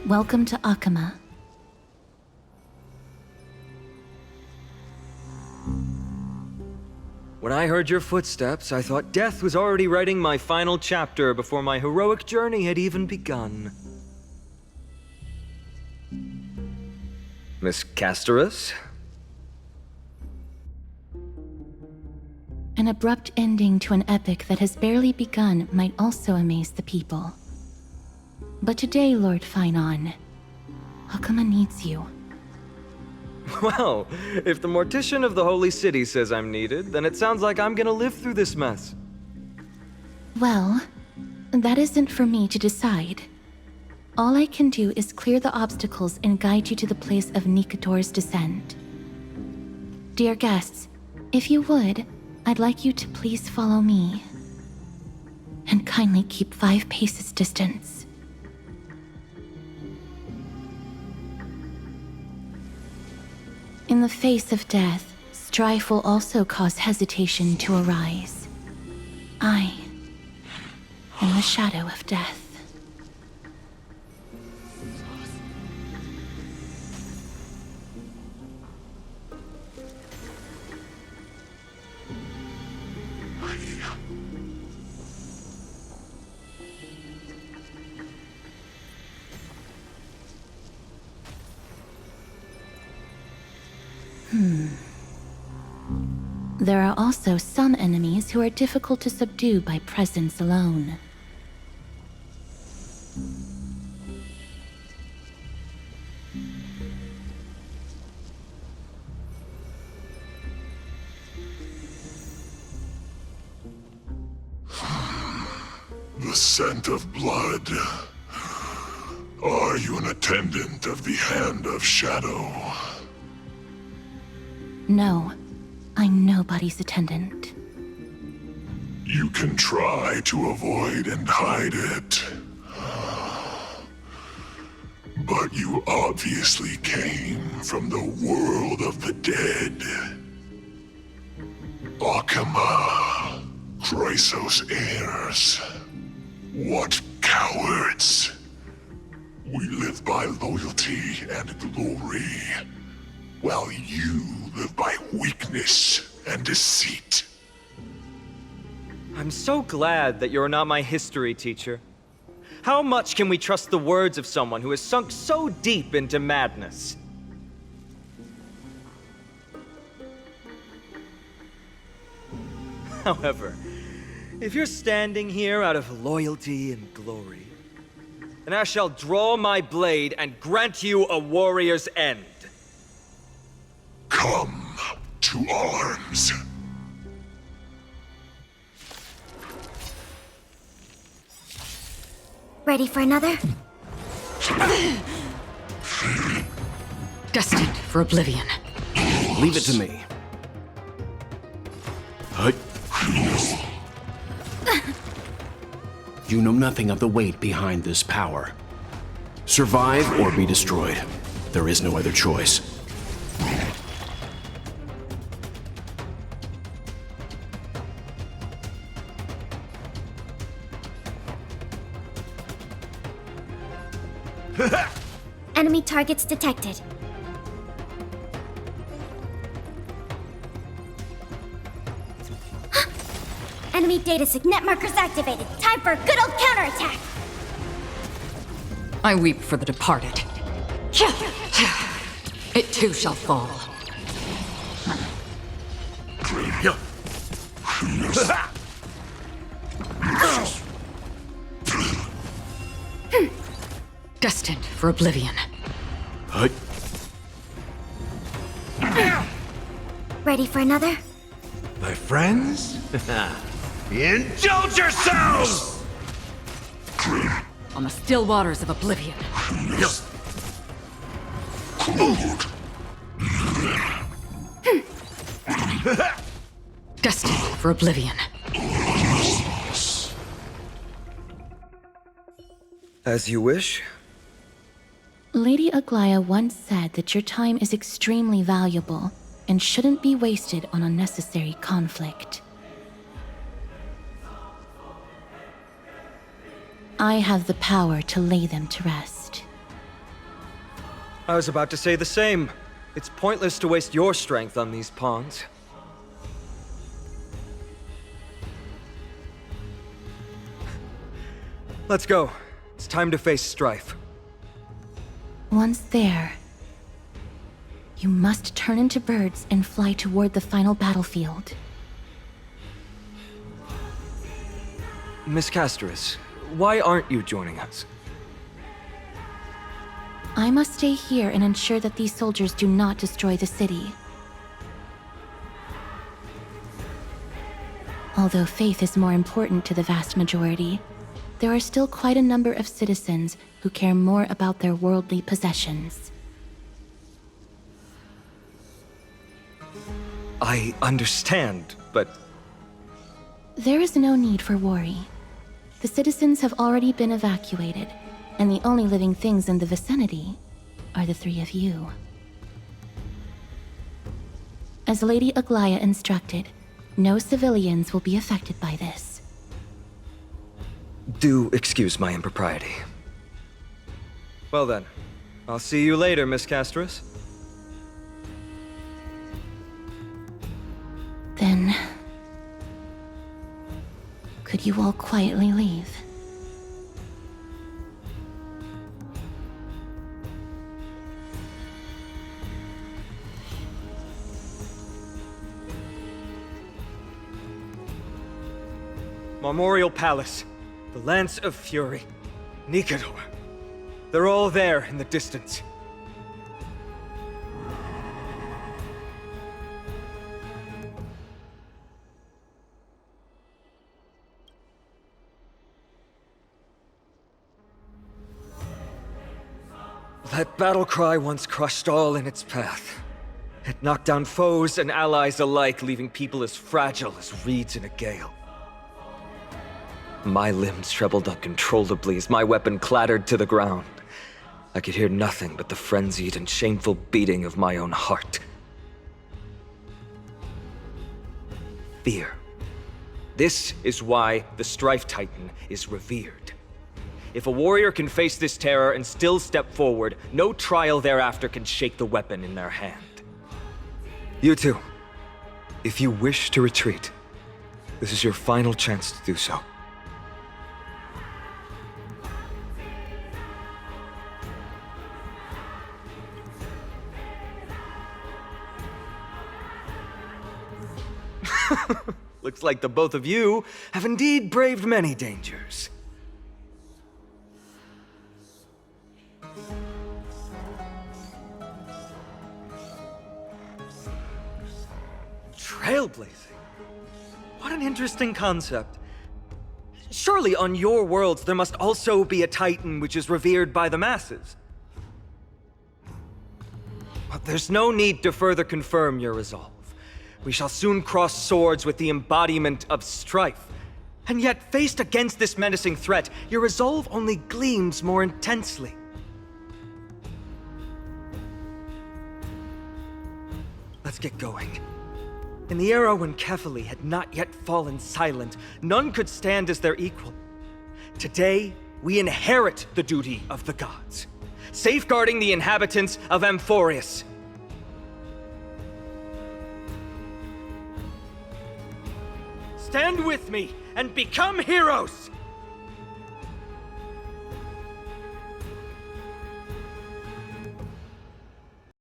Welcome to Akama. When I heard your footsteps, I thought death was already writing my final chapter before my heroic journey had even begun. Miss Castorice? An abrupt ending to an epic that has barely begun might also amaze the people. But today, Lord Finon, Akama needs you. Well, if the mortician of the Holy City says I'm needed, then it sounds like I'm gonna live through this mess. Well, that isn't for me to decide. All I can do is clear the obstacles and guide you to the place of Nikator's descent. Dear guests, if you would, I'd like you to please follow me. And kindly keep 5 paces distance. In the face of death, strife will also cause hesitation to arise. I am the shadow of death. There are also some enemies who are difficult to subdue by presence alone. The scent of blood. Are you an attendant of the Hand of Shadow? No, I'm nobody's attendant. You can try to avoid and hide it. But you obviously came from the world of the dead. Akama, Chrysos heirs. What cowards! We live by loyalty and glory, while you live by weakness and deceit. I'm so glad that you're not my history teacher. How much can we trust the words of someone who has sunk so deep into madness? However, if you're standing here out of loyalty and glory, then I shall draw my blade and grant you a warrior's end. Come to arms. Ready for another? Destined for oblivion. Leave it to me. You know nothing of the weight behind this power. Survive or be destroyed. There is no other choice. Enemy targets detected. Enemy data signet markers activated. Time for a good old counterattack. I weep for the departed. It too shall fall. Destined for oblivion. Ready for another? My friends? Indulge yourselves! On the still waters of oblivion. Destined for oblivion. As you wish. Lady Aglaya once said that your time is extremely valuable and shouldn't be wasted on unnecessary conflict. I have the power to lay them to rest. I was about to say the same. It's pointless to waste your strength on these pawns. Let's go. It's time to face Strife. Once there, you must turn into birds and fly toward the final battlefield. Miss Castorice, why aren't you joining us? I must stay here and ensure that these soldiers do not destroy the city. Although faith is more important to the vast majority, there are still quite a number of citizens who care more about their worldly possessions. I understand, but There is no need for worry. The citizens have already been evacuated, and the only living things in the vicinity are the three of you. As Lady Aglaya instructed, no civilians will be affected by this. do excuse my impropriety. Well then, I'll see you later, Miss Castorice. Then, could you all quietly leave? Memorial Palace, the Lance of Fury, Nicanor. They're all there in the distance. That battle cry once crushed all in its path. It knocked down foes and allies alike, leaving people as fragile as reeds in a gale. My limbs trembled uncontrollably as my weapon clattered to the ground. I could hear nothing but the frenzied and shameful beating of my own heart. Fear. This is why the Strife Titan is revered. If a warrior can face this terror and still step forward, no trial thereafter can shake the weapon in their hand. You two, if you wish to retreat, this is your final chance to do so. Looks like the both of you have indeed braved many dangers. Trailblazing? What an interesting concept. Surely on your worlds there must also be a Titan which is revered by the masses. But there's no need to further confirm your resolve. We shall soon cross swords with the embodiment of strife. And yet, faced against this menacing threat, your resolve only gleams more intensely. Let's get going. In the era when Kefali had not yet fallen silent, none could stand as their equal. Today, we inherit the duty of the gods, safeguarding the inhabitants of Amphorius. Stand with me and become heroes!